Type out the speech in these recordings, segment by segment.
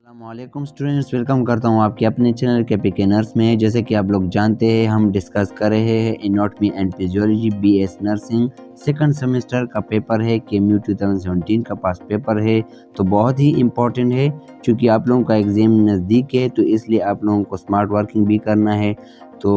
अस्सलामुअलैकुम students, welcome करता हूँ आपके अपने चैनल के पीके नर्स में। जैसे कि आप लोग जानते हैं, हम डिस्कस कर रहे हैं anatomy and physiology BS nursing second semester का पेपर है। केएमयू 2017 का पास पेपर है, तो बहुत ही इम्पोर्टेंट है। क्योंकि आप लोगों का एग्ज़ाम नज़दीक है, तो इसलिए आप लोगों को स्मार्ट वर्किंग भी करना है। तो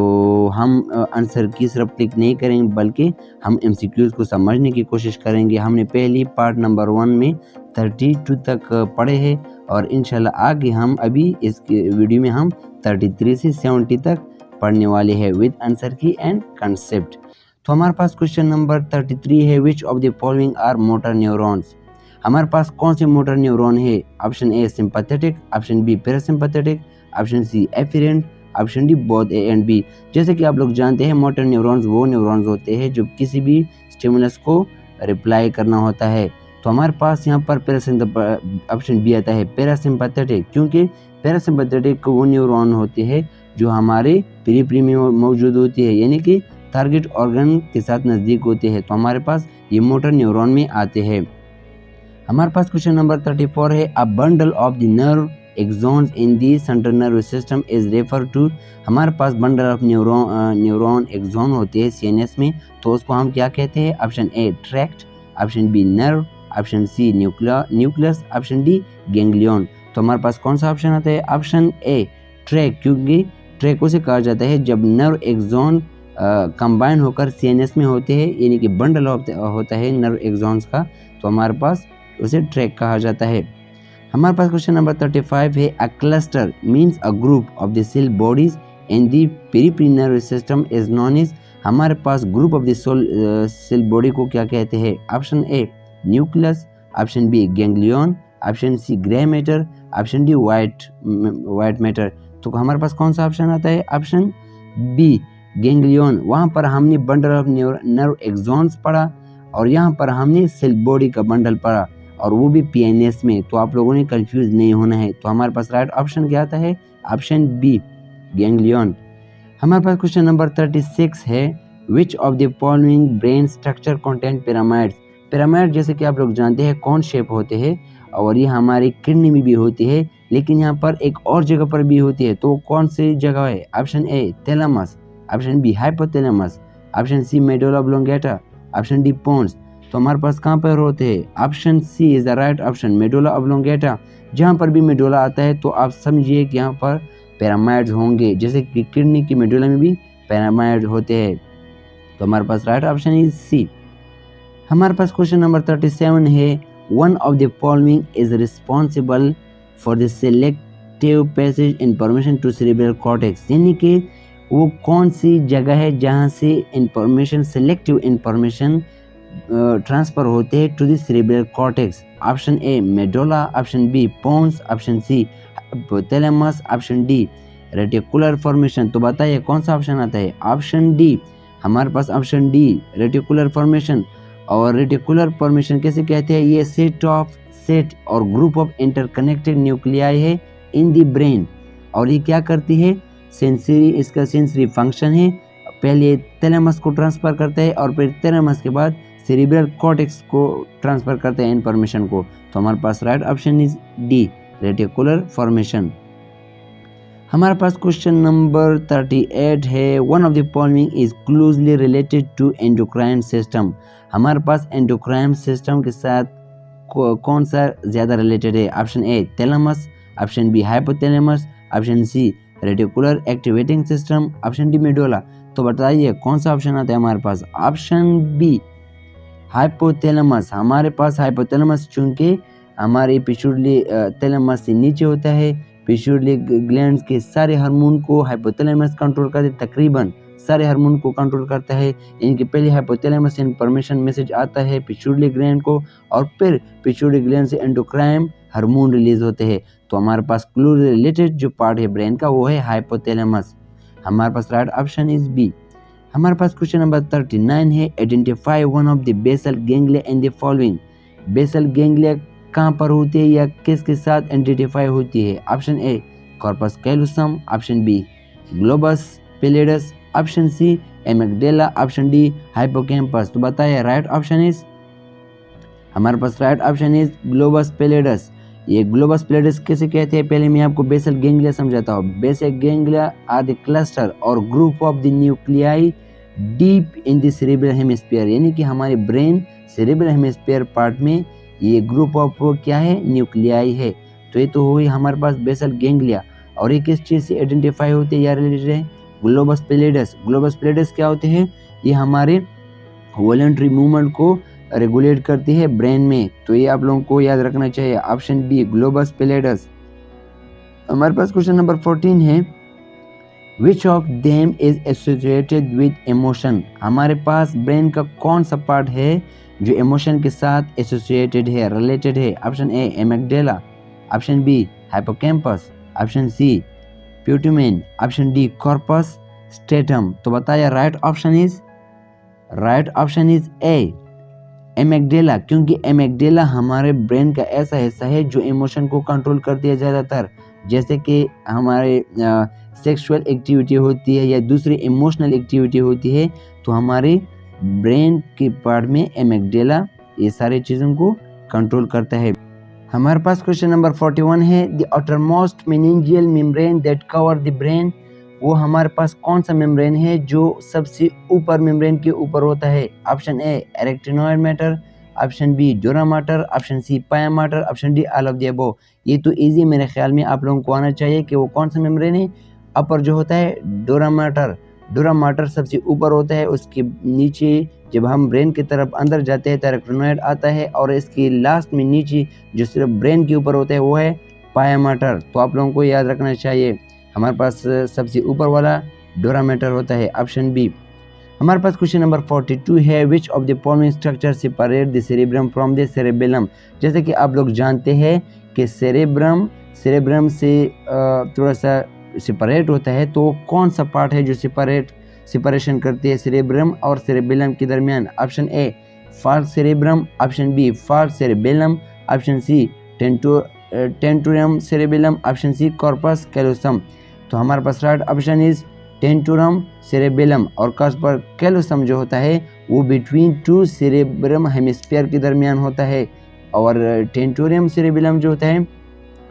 हम आंसर की सिर्फ क्लिक नहीं करेंगे, बल्कि हम एमसीक्यूज़ को समझने की कोशिश करेंगे। हमने पहले पार्ट नंबर 1 में 32 तक पढ़े हैं, और इंशाल्लाह आगे हम अभी इस वीडियो में हम 33 से 70 तक पढ़ने वाले हैं with answer key and concept. तो हमारे पास क्वेश्चन नंबर 33 है, which of the following are motor neurons. हमारे पास कौन से मोटर न्यूरॉन है? Option A sympathetic, option B parasympathetic, option C efferent, option D both A and B. जैसे कि आप लोग जानते हैं, मोटर न्यूरॉन्स वो न्यूरॉन्स होते हैं जो किसी भी स्टिमुलस को रिप्लाई करना होता है। तो हमारे पास यहाँ पर ऑप्शन बी आता है पैरासिम्पैथेटिक, क्योंकि पैरासिम्पैथेटिक वो न्यूरॉन होते हैं जो हमारे पेरिफेरी में मौजूद होती है, यानी कि टारगेट ऑर्गन के साथ नज़दीक होते हैं। तो हमारे पास ये मोटर न्यूरॉन में आते हैं। हमारे पास क्वेश्चन नंबर 34 है, a bundle of the nerve axons in the central nerve system is refer to. हमारे पास बंडल ऑफ न्यूरॉन एक्सॉन होते हैं सीएनएस में, तो उसको हम क्या कहते हैं? Option A tract, option B nerve, option C nucleus, option D ganglion. तो हमारे पास कौन सा ऑप्शन आता है? ऑप्शन ए ट्रैक, क्योंकि ट्रैक उसे कहा जाता है जब नर्व एक्सॉन कंबाइन होकर सीएनएस में होते हैं, यानी कि बंडल होता है नर्व एक्सॉन्स का, तो हमारे पास उसे ट्रैक कहा जाता है। हमारे पास क्वेश्चन नंबर 35 है, a cluster means a group of the cell bodies in the peripheral nerve system is known as. हमारे पास group of the cell body को क्या कहते हैं? Option A nucleus, option B ganglion, option C grey matter, option D white matter. तो हमारे पास कौन सा ऑप्शन आता है? Option B ganglion. वहाँ पर हमने बंडल ऑफ नर्व एक्सॉन्स पढ़ा, और यहाँ पर हमने सेल बॉडी का बंडल पढ़ा, और वो भी पीएनएस में। तो आप लोगों ने कंफ्यूज नहीं होना है। तो हमारे पास राइट ऑप्शन क्या आता है? Option B ganglion. हमारे पास क्वेश्चन नंबर 36 है, which of the following brain structure content pyramids. Pyramid जैसे कि आप लोग जानते हैं कौन शेप होते हैं, और ये हमारी किडनी में भी होती है, लेकिन यहाँ पर एक और जगह पर भी होती है। तो कौन सी जगह है? Option A thalamus, option B hypothalamus, option C medulla oblongata, option D pons. तो हमारे पास कहाँ पर होते हैं? Option C is the right option, medulla oblongata. जहाँ पर भी मेडुला आता है तो आप समझिए कि यहाँ पर पिरामिड्स होंगे, जैसे कि किडनी की मेडुला में भी पिरामिड होते हैं। तो हमारे पास राइट ऑप्शन इज सी। हमारे पास क्वेश्चन नंबर 37 है, one of the following is responsible for the selective passage information to cerebral cortex. यानी कि वो कौन सी जगह है जहाँ से इंफॉर्मेशन, सेलेक्टिव इंफॉर्मेशन ट्रांसफर होते हैं to the cerebral cortex. Option A medulla, option B pons, option C hypothalamus, option D reticular formation. तो बताइए कौन सा ऑप्शन आता है? Option D. हमारे पास ऑप्शन डी रेटिकुलर फॉर्मेशन। और रेटिकुलर फॉर्मेशन कैसे कहते हैं? ये सेट और ग्रुप ऑफ इंटरकनेक्टेड न्यूक्लियाई है इन द ब्रेन, और ये क्या करती है? सेंसरी, इसका सेंसरी फंक्शन है। पहले थैलेमस को ट्रांसफर करता है, और फिर थैलेमस के बाद सेरेब्रल कॉर्टेक्स को ट्रांसफर करते हैं इंफॉर्मेशन को। तो हमारे पास right option is D reticular formation. हमारे पास क्वेश्चन नंबर 38 है, one of the following is closely related to endocrine system. हमारे पास एंडोक्राइन सिस्टम के साथ कौन सा ज़्यादा रिलेटेड है? Option A thalamus, option B hypothalamus, option C reticular activating system, option D medulla. तो बताइए कौन सा ऑप्शन आता है हमारे पास? Option B hypothalamus. हमारे पास हाइपोथैलेमस, चूंकि हमारे पिट्यूटरी थैलेमस से नीचे होता है। पिट्यूटरी ग्लैंड्स के सारे हार्मोन को हाइपोथैलेमस कंट्रोल करते, तकरीबन सारे हार्मोन को कंट्रोल करता है। इनके पहले हाइपोथैलेमस से इंफॉर्मेशन मैसेज आता है पिट्यूटरी ग्लैंड को, और फिर पिट्यूटरी ग्लैंड से एंडोक्राइन हार्मोन रिलीज होते हैं। तो हमारे पास क्लोजली रिलेटेड जो पार्ट है ब्रेन का, वो है हाइपोथैलेमस। हमारे पास राइट ऑप्शन इज बी। हमारे पास क्वेश्चन नंबर 39 है, identify one of the basal ganglia in the following. Basal ganglia कहाँ पर होती है या किसके साथ आइडेंटिफाई होती है? Option A corpus callosum, option B globus pallidus, option C amygdala, option D hippocampus. तो बताइए राइट ऑप्शन इज, हमारे पास right option is globus pallidus. ये ग्लोबस पैलेडस किसे कहते हैं, पहले मैं आपको बेसल गैंग्लिया समझाता हूँ। Basal ganglia are the cluster or group of the nuclei deep in the cerebral hemisphere, यानी कि हमारे ब्रेन सेरेब्रल हेमिस्फीयर पार्ट में ये ग्रुप ऑफ क्या है, न्यूक्लियाई है। तो ये तो हुई हमारे पास बेसल गैंग्लिया। और ये किस चीज़ से आइडेंटिफाई होते हैं या रिलेटेड है, ग्लोबस पैलेडस। ग्लोबस पैलेडस क्या होते हैं, ये हमारे वॉलंटरी मूवमेंट को रेगुलेट करती है ब्रेन में। तो ये आप लोगों को याद रखना चाहिए, ऑप्शन बी ग्लोबस पैलेडस। हमारे पास क्वेश्चन नंबर 14 है, which of them is associated with emotion. हमारे पास ब्रेन का कौन सा पार्ट है जो इमोशन के साथ एसोसिएटेड है, रिलेटेड है। Option A amygdala, option B hippocampus, option C putamen, option D corpus striatum. तो बताया right option is A amygdala, क्योंकि एमिग्डाला हमारे ब्रेन का ऐसा हिस्सा है जो इमोशन को कंट्रोल करती है ज़्यादातर। जैसे कि हमारे सेक्सुअल एक्टिविटी होती है या दूसरी इमोशनल एक्टिविटी होती है, तो हमारे ब्रेन के पार्ट में एमिग्डाला ये सारी चीज़ों को कंट्रोल करता है। हमारे पास क्वेश्चन नंबर 41 है, the outermost meningeal membrane that cover the brain. वो हमारे पास कौन सा मेम्ब्रेन है जो सबसे ऊपर मेम्ब्रेन के ऊपर होता है। Option A arachnoid matter, option B dura matter, option C pia matter, option D all of the above. ये तो इजी मेरे ख्याल में आप लोगों को आना चाहिए कि वो कौन सा मेम्ब्रेन है। अपर जो होता है डोरा मैटर सबसे ऊपर होता है, उसके नीचे जब हम ब्रेन की तरफ अंदर जाते हैं तो एरेक्टिनोइड आता है, और इसकी लास्ट में नीचे जो सिर्फ ब्रेन के ऊपर होता है वो है पाया मैटर। तो आप लोगों को याद रखना चाहिए, हमारे पास सबसे ऊपर वाला डोरा मैटर होता है, ऑप्शन बी। हमारे पास क्वेश्चन नंबर 42 है, which of the following structure separate the cerebrum from the cerebellum. जैसे कि आप लोग जानते हैं कि सेरेब्रम से थोड़ा सा सेपरेट होता है, तो कौन सा पार्ट है जो सेपरेशन करती है सेरेब्रम और सेरेबेलम के दरमियान। Option A falx cerebrum, option B falx cerebellum, option C tentorium cerebellum, option C corpus callosum. तो हमारे पास right option is tentorium cerebellum, और कॉर्पस कैलोसम जो होता है वो बिटवीन टू सेरेब्रम हेमिस्फीयर के दरमियान होता है, और टेंटुरम सेरेबेलम जो होता है,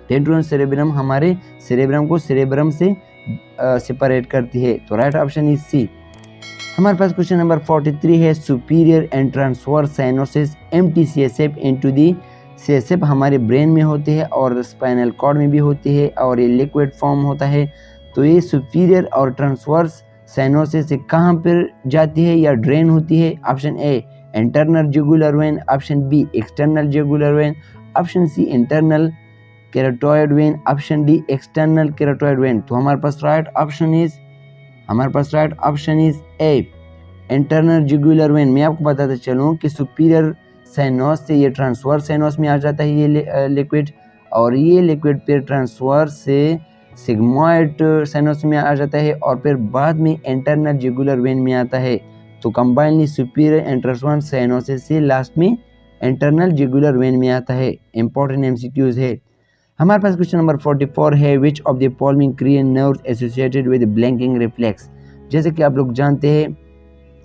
टेंटुरम सेरेबेलम हमारे सेरेब्रम को सेरेब्रम से सेपरेट करती है। तो राइट ऑप्शन इज सी। हमारे पास क्वेश्चन नंबर 43 है, superior and transverse cyanosis empty CSF into the. CSF हमारे ब्रेन में होती है और स्पाइनल कॉर्ड में भी होती है, और ये लिक्विड फॉर्म होता है। तो ये सुपीरियर और ट्रांसवर्स साइनोसिस से कहाँ पर जाती है या ड्रेन होती है। Option A internal jugular vein, option B external jugular vein, option C internal carotid vein, option D external carotid vein. तो हमारे पास right option is A internal jugular vein. मैं आपको बताता चलूँ कि सुपीरियर साइनोस से ये ट्रांसवर्स साइनोस में आ जाता है ये लिक्विड, और ये लिक्विड फिर ट्रांसवर्स से सिग्मोइड साइनोस में आ जाता है, और फिर बाद में इंटरनल जुगुलर वेन में आता है। तो combinedly superior and transverse cyanosis से लास्ट में इंटरनल जुगुलर वेन में आता है। इंपॉर्टेंट एमसीक्यूज है। हमारे पास क्वेश्चन नंबर 44 है, which of the following cranial nerves associated with blinking reflex. जैसे कि आप लोग जानते हैं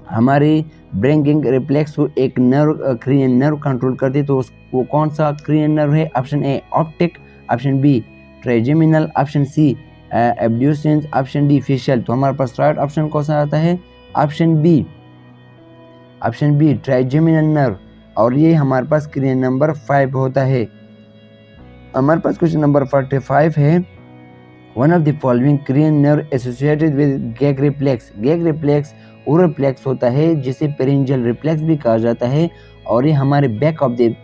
हमारे ब्लिंकिंग रिफ्लेक्स को एक नर्व क्रिएन नर्व कंट्रोल करती है, तो वो कौन सा क्रिएन नर्व है। Option A optic, option B trigeminal, option C abducens, option D facial. तो हमारे पास राइट ऑप्शन कौन सा आता है, ऑप्शन बी ट्राइजेमिनल नर्व, और ये हमारे पास क्रिएन नंबर 5 होता है। हमारे पास क्वेश्चन नंबर 45 है, one of the following cranial nerve associated with gag reflex. Gag reflex वो रिफ्लेक्स होता है जिसे पेरिंजियल रिफ्लेक्स भी कहा जाता है, और ये हमारे बैक ऑफ द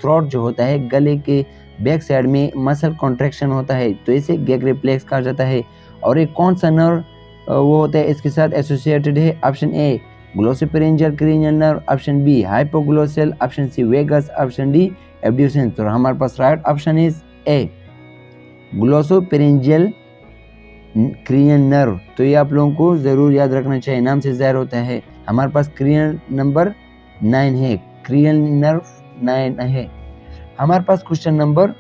थ्रोट जो होता है, गले के बैक साइड में मसल कॉन्ट्रैक्शन होता है, तो इसे गैग रिफ्लेक्स कहा जाता है। और ये कौन सा नर्व वो होता है इसके साथ एसोसिएटेड है। Option A glossopharyngeal cranial nerve, option B hypoglossal, option C vagus, option D abducens. तो हमारे पास right option is A glossopharyngeal cranial nerve. तो ये आप लोगों को जरूर याद रखना चाहिए, नाम से जाहिर होता है। हमारे पास क्रेनियल नंबर 9 है, क्रेनियल नर्व 9 है। हमारे पास क्वेश्चन नंबर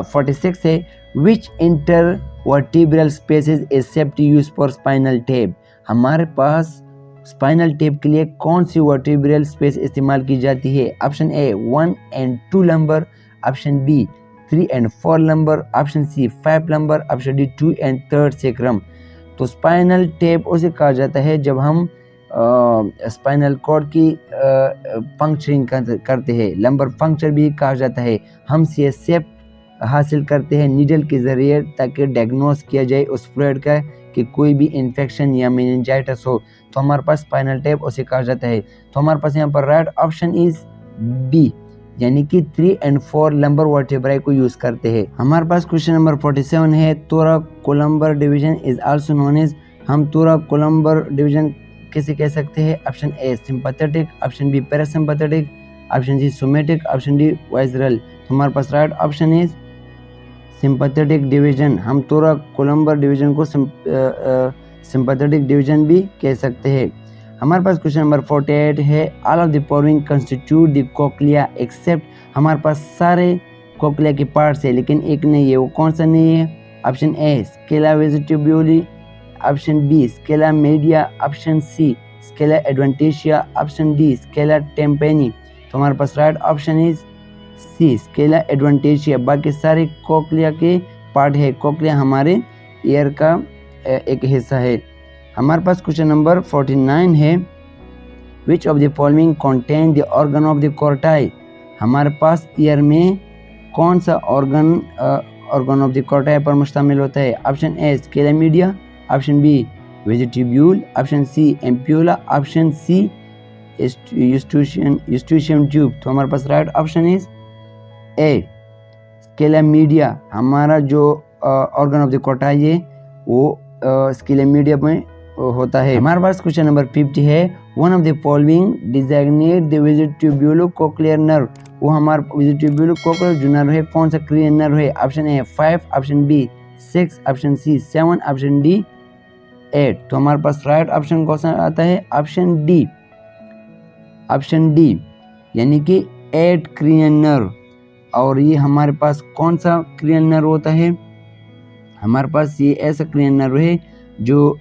46 है, which intervertebral spaces is safe to use for spinal tap. हमारे पास स्पाइनल टैप के लिए कौन सी वर्टिब्रल स्पेस इस्तेमाल की जाती है। Option A 1 and 2 lumbar, option B 3 and 4 number, option C 5 number, option D 2 and 3 sacrum. तो स्पाइनल टैप उसे कहा जाता है जब हम स्पाइनल कॉर्ड की पंक्चरिंग करते हैं, लंबर पंक्चर भी कहा जाता है। हम सीएसएफ हासिल करते हैं नीडल के ज़रिए ताकि डायग्नोस किया जाए उस फ्लूइड का कि कोई भी इन्फेक्शन या मेनिंजाइटिस हो, तो हमारे पास स्पाइनल टैप उसे कहा जाता है। तो हमारे पास यहाँ पर राइट ऑप्शन इज बी, यानी कि 3 and 4 लंबर वर्टेब्राई को यूज़ करते हैं। हमारे पास क्वेश्चन नंबर 47 है, thoracolumbar division is also known as, हम थोराकोलम्बर डिवीजन किसे कह सकते हैं? Option A sympathetic, option B parasympathetic, option C somatic, option D visceral. तो हमारे पास right option is sympathetic division. हम थोराकोलम्बर डिवीजन को सिंपैथेटिक डिवीजन भी कह सकते हैं। हमारे पास क्वेश्चन नंबर 48 है, all of the following constitute the cochlea except, हमारे पास सारे कोक्लिया के पार्ट्स है लेकिन एक नहीं है, वो कौन सा नहीं है? Option A scala vestibuli, option B scala media, option C scala adventitia, option D scala tympani. तो हमारे पास right option is C scala adventitia. बाकी सारे कोक्लिया के पार्ट है, कोक्लिया हमारे ईयर का एक हिस्सा है। हमारे पास क्वेश्चन नंबर 49 है, which of the following contain the organ of the Corti, हमारे पास ईयर में कौन सा ऑर्गन ऑफ द कोर्टाई पर मुश्तमिल होता है? Option A scala media, option B vestibule, option C ampulla, option C eustachian tube. तो हमारे पास right option is A scala media. हमारा जो ऑर्गन ऑफ द कोर्टाई है वो स्केला मीडिया में होता है। हमारे पास क्वेश्चन नंबर 50 है, one of the following designate the vestibulocochlear nerve, वो हमारा वेजिटेब्यूलो कोक्लियर जो नर्व है कौन सा क्लियर नर्व है? Option A 5, option B 6, option C 7, option D 8। तो हमारे पास राइट ऑप्शन कौन सा आता है? ऑप्शन डी, ऑप्शन डी यानी कि 8 क्रियन नर्व। और ये हमारे पास कौन सा क्रियन नर्व होता है? हमारे पास ये ऐसा क्रियन नर्व है जो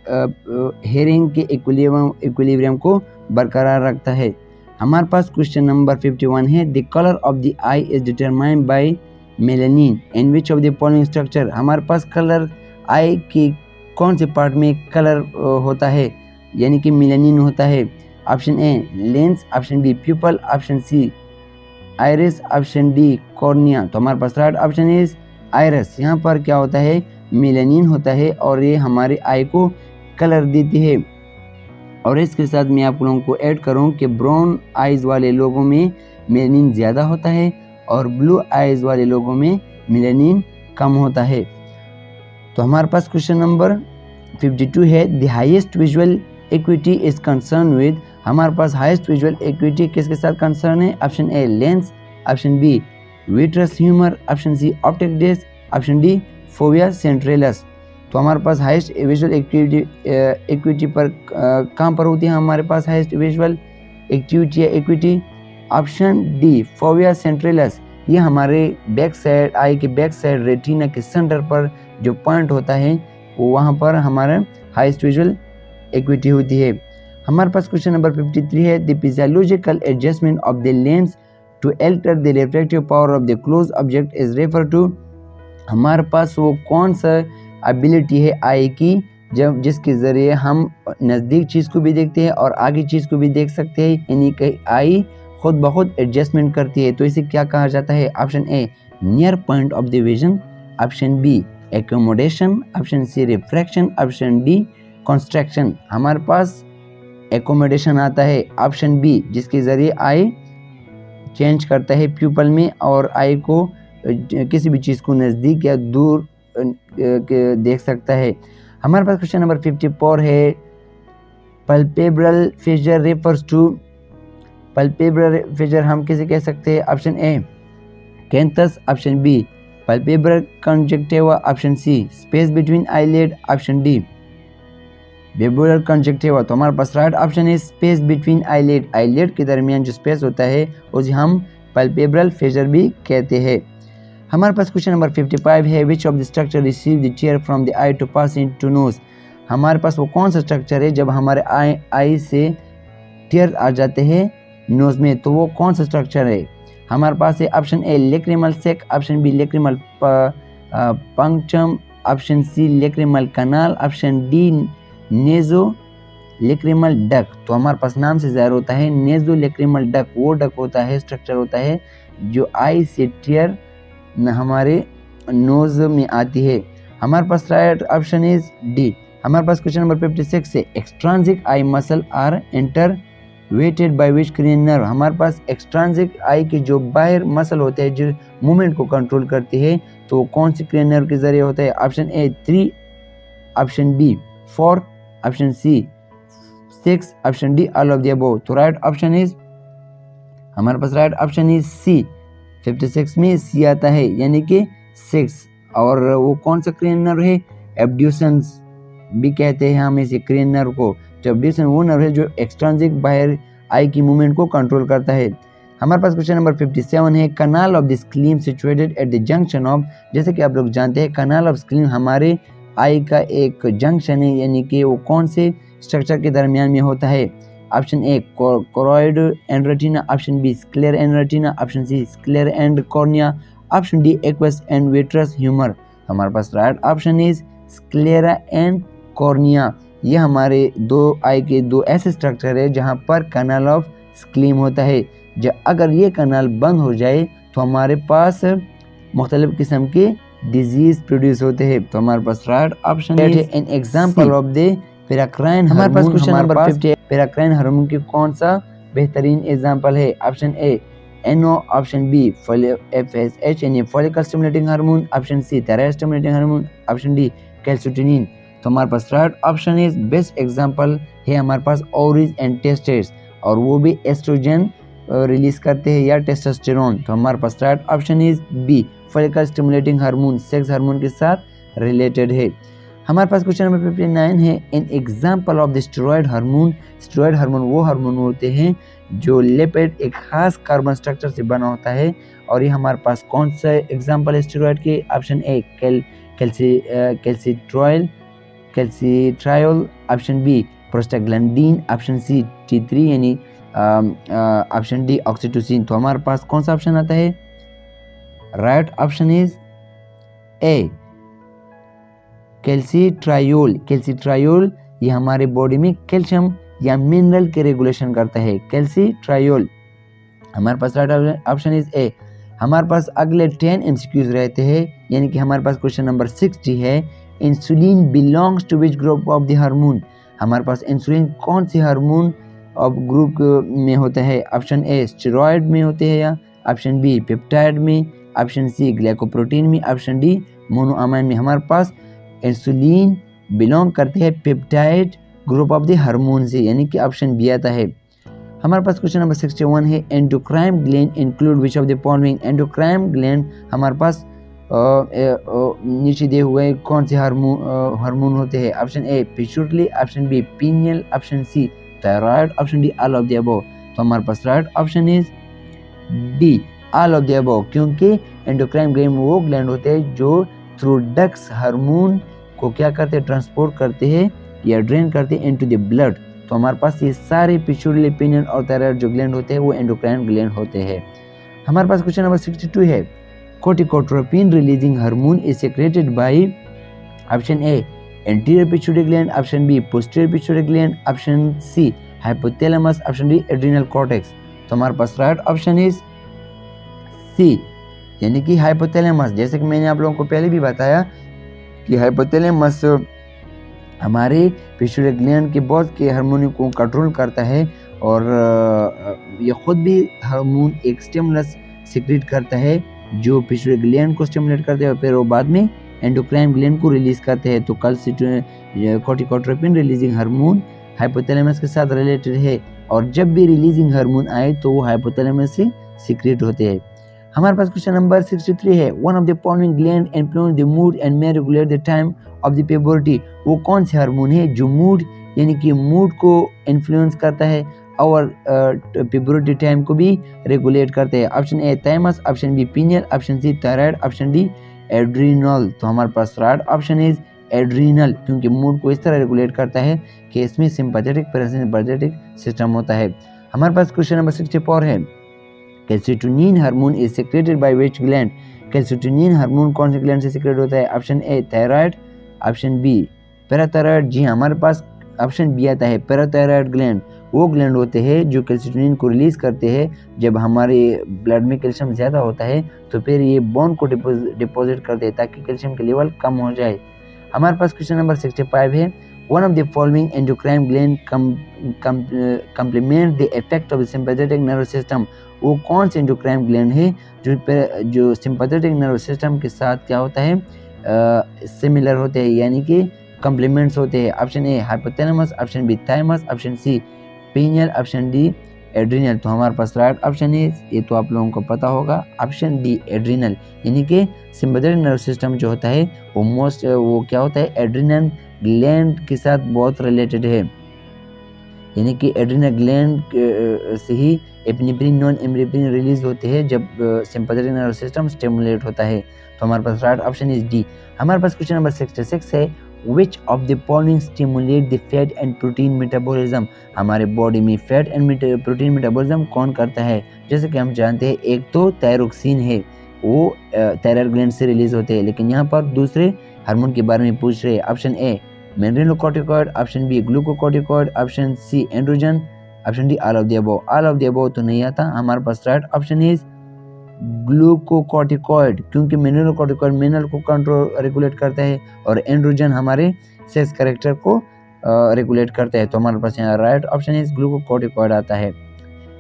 हेयरिंग के इक्विलिब्रियम को बरकरार रखता है। हमारे पास क्वेश्चन नंबर 51 है, the colour of the I is determined by melanin in which of the following structure, हमारे पास कलर आई की कौन से पार्ट में कलर होता है यानी कि मेलानिन होता है? Option A lens, option B pupil, option C iris, option D cornea. तो हमारे पास राइट ऑप्शन इज आइरिस। यहाँ पर क्या होता है? मेलानिन होता है और ये हमारे आई को कलर देती है। और इसके साथ मैं आप लोगों को ऐड करूँ कि ब्राउन आइज़ वाले लोगों में मेलानिन ज़्यादा होता है और ब्लू आइज़ वाले लोगों में मेलानिन कम होता है। तो हमारे पास क्वेश्चन नंबर 52 है, the highest visual acuity is concern with, हमारे पास हाईएस्ट विजुअल एक्विटी किसके साथ कंसर्न है? Option A lens, option B vitreous humour, option C optic disc, option D fovea centralis. तो हमारे पास हाईएस्ट विजुअल एक्विटी पर कहाँ पर होती है हमारे पास हाईएस्ट विजुअल एक्टिविटी या acuity? Option D fovea centralis. ये हमारे बैक साइड आई के बैक साइड रेटिना के सेंटर पर जो पॉइंट होता है वो वहाँ पर हमारा हाईएस्ट विजुअल एक्विटी होती है। हमारे पास क्वेश्चन नंबर 53 है, the physiological adjustment of the lens to alter the refractive power of the close object is refer to, हमारे पास वो कौन सा एबिलिटी है आई की जब जिसके ज़रिए हम नज़दीक चीज़ को भी देखते हैं और आगे चीज़ को भी देख सकते हैं, यानी कि आई खुद ब खुद एडजस्टमेंट करती है। तो इसे क्या कहा जाता है? Option A near point of the vision, option B accommodation, option C refraction, option D construction. हमारे पास एकोमोडेशन आता है ऑप्शन बी, जिसके ज़रिए आई चेंज करता है प्यूपल में और आई को किसी भी चीज़ को नज़दीक या दूर देख सकता है। हमारे पास क्वेश्चन नंबर 54 है, palpebral fissure refers to, palpebral fissure हम किसे कह सकते हैं? Option A canthus, option B palpebral conjunctiva, option C space between eyelid, option D bulbar conjunctiva. तो हमारे पास राइट ऑप्शन है स्पेस बिटवीन आईलिड, आईलिड के दरमियान जो स्पेस होता है उसे हम पल्पेब्रल फिशर भी कहते हैं। हमारे पास क्वेश्चन नंबर 55 है, which of the structure receive the tear from the eye to pass into nose, हमारे पास वो कौन सा स्ट्रक्चर है जब हमारे आई से टीयर आ जाते हैं नोज में, तो वो कौन सा स्ट्रक्चर है? हमारे पास है option A lacrimal sac, option B lacrimal punctum, option C lacrimal canal, option D naso lacrimal duct. तो हमारे पास नाम से ज़ाहिर होता है नेजो लेक्रिमल डक वो डक होता है, स्ट्रक्चर होता है जो आई से टीयर हमारे नोज में आती है। हमारे पास राइट ऑप्शन इज डी। हमारे पास क्वेश्चन नंबर 56 है extrinsic eye muscle are innervated by which cranial nerve. हमारे पास एक्सट्रांसिक आई के जो बाहर मसल होते हैं जो मूवमेंट को कंट्रोल करती है तो कौन सी क्रेनियल नर्व के जरिए होता है? Option A 3, option B 4, option C 6, option D all of the above. तो राइट ऑप्शन इज हमारे पास राइट ऑप्शन इज सी। 56 में सी आता है यानी कि 6। और वो कौन सा क्रेनियल नर्व है? एब्ड्यूसेंस भी कहते हैं हम इसे क्रेनियल नर्व को। तो एब्ड्यूसेंस वो नर्व है जो एक्सट्रांसिक बाहर आई की मूवमेंट को कंट्रोल करता है। हमारे पास क्वेश्चन नंबर 57 है canal of the Schlemm situated at the junction of. जैसे कि आप लोग जानते हैं कनाल ऑफ स्क्लीन हमारे आई का एक जंक्शन है यानी कि वो कौन से स्ट्रक्चर के दरमियान में होता है? Option A choroid and retina, option B sclera and retina, option C sclera and cornea, option D aqueous and vitreous humour. हमारे पास right option is sclera and cornea. ये हमारे दो आई के दो ऐसे स्ट्रक्चर है जहाँ पर कनाल ऑफ स्क्लीन होता है। जब अगर ये कनाल बंद हो जाए तो हमारे पास मुख्तलिफ किस्म के डिजीज प्रोड्यूस होते हैं। तो हमारे पास right option is an example of the paracrine. हमारे पास क्वेश्चन नंबर 50 पेराक्राइन हार्मोन की कौन सा बेहतरीन एग्जाम्पल है? Option A N O, option B FSH यानी follicle stimulating hormone, option C thyroid stimulating hormone, option D calcitonin. तो हमारे पास right option is best example है हमारे पास ओरिज एंड टेस्टेस और वो भी एस्ट्रोजन रिलीज करते हैं या टेस्टोस्टेरोन। तो हमारे पास right option is B follicle stimulating hormone sex hormone के साथ रिलेटेड है। हमारे पास क्वेश्चन नंबर 59 है N example of the steroid hormone. Steroid hormone वो हार्मोन होते हैं जो लिपिड एक खास कार्बन स्ट्रक्चर से बना होता है और ये हमारे पास कौन सा एग्जाम्पल है स्टेरॉयड के? Option A calcitriol, option B prostaglandin, option C T3 यानी ऑप्शन डी ऑक्सीटोसिन। तो हमारे पास कौन सा ऑप्शन आता है? Right option is A calcitriol. Calcitriol ये हमारे बॉडी में कैल्शियम या मिनरल के रेगुलेशन करता है कैल्सिट्रायोल। हमारे पास राइट ऑप्शन इज ए। हमारे पास अगले 10 MCQs रहते हैं यानी कि हमारे पास क्वेश्चन नंबर 60 है insulin belongs to which group of the hormone. हमारे पास इंसुलिन कौन सी हार्मोन ऑफ ग्रुप में होता है? ऑप्शन ए स्टेरॉयड में होते हैं या ऑप्शन बी पेप्टाइड में, ऑप्शन सी ग्लाइकोप्रोटीन में, ऑप्शन डी मोनोअमाइन में। हमारे पास इंसुलिन बिलोंग करते हैं peptide group of the hormone से यानी कि ऑप्शन बी आता है। हमारे पास क्वेश्चन नंबर 61 है endocrine gland include which of the following. Endocrine gland हमारे पास नीचे दिए हुए कौन से हार्मोन होते हैं? Option A pituitary, option B pineal, option C thyroid, option D all of the above. तो हमारे पास right option is D all of the above क्योंकि एंडोक्राइन ग्लैंड वो ग्लैंड होते हैं जो थ्रू डक्ट्स हार्मोन को क्या करते हैं? ट्रांसपोर्ट करते हैं या ड्रेन करते हैं इनटू द ब्लड। तो हमारे पास ये सारे पिट्यूटरी, पीनियल और थायराइड जो ग्लैंड होते हैं वो एंडोक्राइन ग्लैंड होते हैं। हमारे पास क्वेश्चन नंबर 62 है corticotropin releasing hormone is secreted by option A anterior pituitary gland, option B posterior pituitary gland, option C hypothalamus, option D adrenal cortex। तो हमारे पास राइट ऑप्शन इज C यानी कि हाइपोथैलेमस। जैसे कि मैंने आप लोगों को पहले भी बताया कि हाइपोथैलेमस हमारे पिट्यूटरी ग्लैंड के बहुत के हार्मोन को कंट्रोल करता है और ये खुद भी हार्मोन एक स्टिमुलस सिक्रेट करता है जो पिट्यूटरी ग्लैंड को स्टिमुलेट करते हैं और फिर वो बाद में एंडोक्राइन ग्लैंड को रिलीज करते हैं। तो कॉर्टिकोट्रोपिन रिलीजिंग हार्मोन हाइपोथैलेमस के साथ रिलेटेड है और जब भी रिलीजिंग हार्मोन आए तो वो हाइपोथैलेमस से सीक्रेट होते हैं। हमारे पास क्वेश्चन नंबर 63 है one of the following gland influence the mood and may regulate the time of the puberty. वो कौन से हार्मोन है जो मूड यानी कि मूड को इन्फ्लुएंस करता है और प्यूबर्टी टाइम को भी रेगुलेट करते हैं? Option A thymus, option B pineal, option C thyroid, option D adrenal. तो हमारे पास राइट ऑप्शन इज एड्रीनल क्योंकि मूड को इस तरह रेगुलेट करता है कि इसमें सिंपैथेटिक पैरासिम्पैथेटिक सिस्टम होता है। हमारे पास क्वेश्चन नंबर 64 है calcitonin hormone is secreted by which gland? Calcitonin hormone कौन से ग्लैंड से सीक्रेट होता है? Option A thyroid, option B parathyroid. जी हमारे पास ऑप्शन बी आता है पैराथायराइड ग्लैंड। वो ग्लैंड होते हैं जो कैल्सिटोनिन को रिलीज करते हैं जब हमारे ब्लड में कैल्शियम ज़्यादा होता है, तो फिर ये बोन को डिपॉजिट करते हैं ताकि कैल्शियम के लेवल कम हो जाए। हमारे पास क्वेश्चन नंबर 65 है, one of the following endocrine gland complement the effect of the sympathetic nervous system? वो कौन से एंडोक्राइन ग्लैंड है जो सिंपैथेटिक नर्वस सिस्टम के साथ क्या होता है, सिमिलर होते हैं, यानी कि कम्प्लीमेंट्स होते हैं? Option A hypothalamus, option B thymus, option C pineal, option D adrenal. तो हमारे पास राइट ऑप्शन है, ये तो आप लोगों को पता होगा, ऑप्शन डी एड्रिनल। यानी कि सिंपैथेटिक नर्वस सिस्टम जो होता है वो क्या होता है, एड्रिनल ग्लैंड के साथ बहुत रिलेटेड है। यानी कि एड्रिनल ग्लैंड से ही एपिनेफ्रिन, नॉन एपिनेफ्रिन रिलीज होते हैं जब सिंपैथेटिक नर्वस सिस्टम स्टिमुलेट होता है। तो हमारे पास राइट ऑप्शन इज डी। हमारे पास क्वेश्चन नंबर 66 है, Which of the following stimulate the fat and protein metabolism? हमारे बॉडी में फैट एंड प्रोटीन मेटाबॉलिज्म कौन करता है? जैसे कि हम जानते हैं एक तो थायरोक्सिन है, वो थायराइड ग्लैंड से रिलीज होते हैं, लेकिन यहाँ पर दूसरे हार्मोन के बारे में पूछ रहे हैं। Option A mineralocorticoid, option B glucocorticoid, option C androgen, option D all of the above. All of the above तो नहीं आता, हमारे पास राइट ऑप्शन इज ग्लूकोकॉर्टिकॉइड, क्योंकि मिनरलोकॉर्टिकॉइड मिनरल को कंट्रोल रेगुलेट करता है और एंड्रोजन हमारे सेक्स कैरेक्टर को रेगुलेट करता है। तो हमारे पास यहाँ राइट ऑप्शन इज ग्लूकोकॉर्टिकॉइड आता है।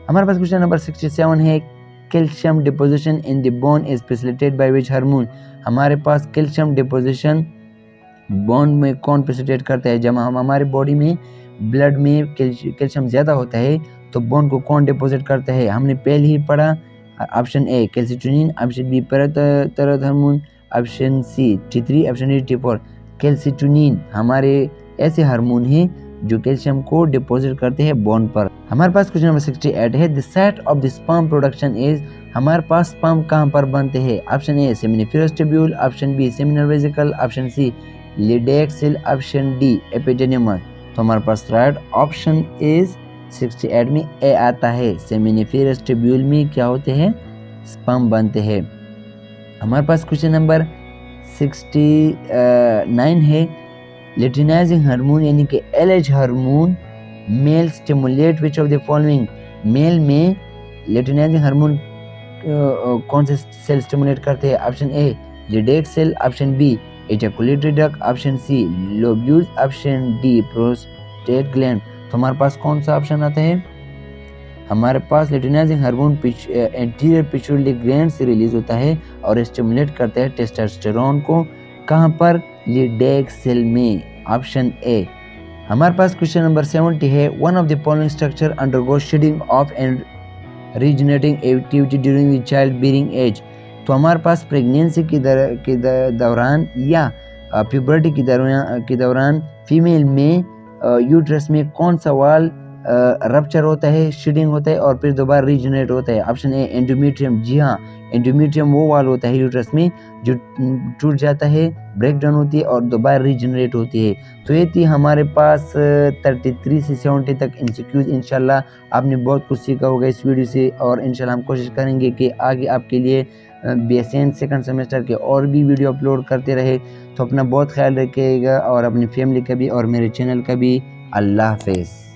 हमारे पास क्वेश्चन नंबर 67 है, calcium deposition in the bone is facilitated by which hormone? हमारे पास कैल्शियम डिपोजिशन बोन में कौन फैसिलिटेट करता है? जब हम हमारे बॉडी में ब्लड में कैल्शियम ज़्यादा होता है तो बोन को कौन डिपोजिट करता है? हमने पहले ही पढ़ा, option A calcitonin, option B parathyroid hormone, option C T3, option D T4। Calcitonin हमारे ऐसे हार्मोन हैं जो कैल्शियम को डिपॉजिट करते हैं बोन पर। हमारे पास क्वेश्चन नंबर 68 है, the site of the sperm production is? हमारे पास स्पर्म कहाँ पर बनते हैं? Option A seminiferous tubule, option B seminal vesicle, option C Leydig cell, option D epididymis. तो हमारे पास राइट ऑप्शन इज 68 में ए आता है, सेमिनिफेरस ट्यूब्यूल में क्या होते हैं, स्पर्म बनते हैं। हमारे पास क्वेश्चन नंबर 69 है, लुटिनाइजिंग हार्मोन यानी कि LH hormone male stimulate which of the following? Male में लुटिनाइजिंग हार्मोन कौन से सेल स्टिमुलेट करते हैं? Option A Leydig cell, option B ejaculatory duct, option C lobules, option D prostate gland. तो हमारे पास कौन सा ऑप्शन आता है? हमारे पास luteinizing hormone anterior pituitary gland से रिलीज होता है और स्टिमुलेट करता है टेस्टोस्टेरोन को। कहाँ पर? लिडेक सेल में, ऑप्शन ए। हमारे पास क्वेश्चन नंबर 70 है, one of the following structure undergo shedding off and regenerating activity during the child bearing age? तो हमारे पास प्रेगनेंसी के दौरान या प्यूबर्टी के दौरान फीमेल में यूट्रस में कौन सा वाल रप्चर होता है, शेडिंग होता है और फिर दोबारा रीजनरेट होता है? ऑप्शन ए एंडोमेट्रियम। जी हाँ, एंडोमेट्रियम वो वाल होता है यूट्रस में जो टूट जाता है, ब्रेक डाउन होती है और दोबारा रीजनरेट होती है। तो ये थी हमारे पास 33 से 70 तक MCQs। इंशाल्लाह आपने बहुत कुछ सीखा होगा इस वीडियो से और इंशाल्लाह हम कोशिश करेंगे कि आगे आपके लिए BSN सेकंड सेमेस्टर के और भी वीडियो अपलोड करते रहे। तो अपना बहुत ख्याल रखिएगा और अपनी फैमिली का भी और मेरे चैनल का भी। अल्लाह हाफिज़।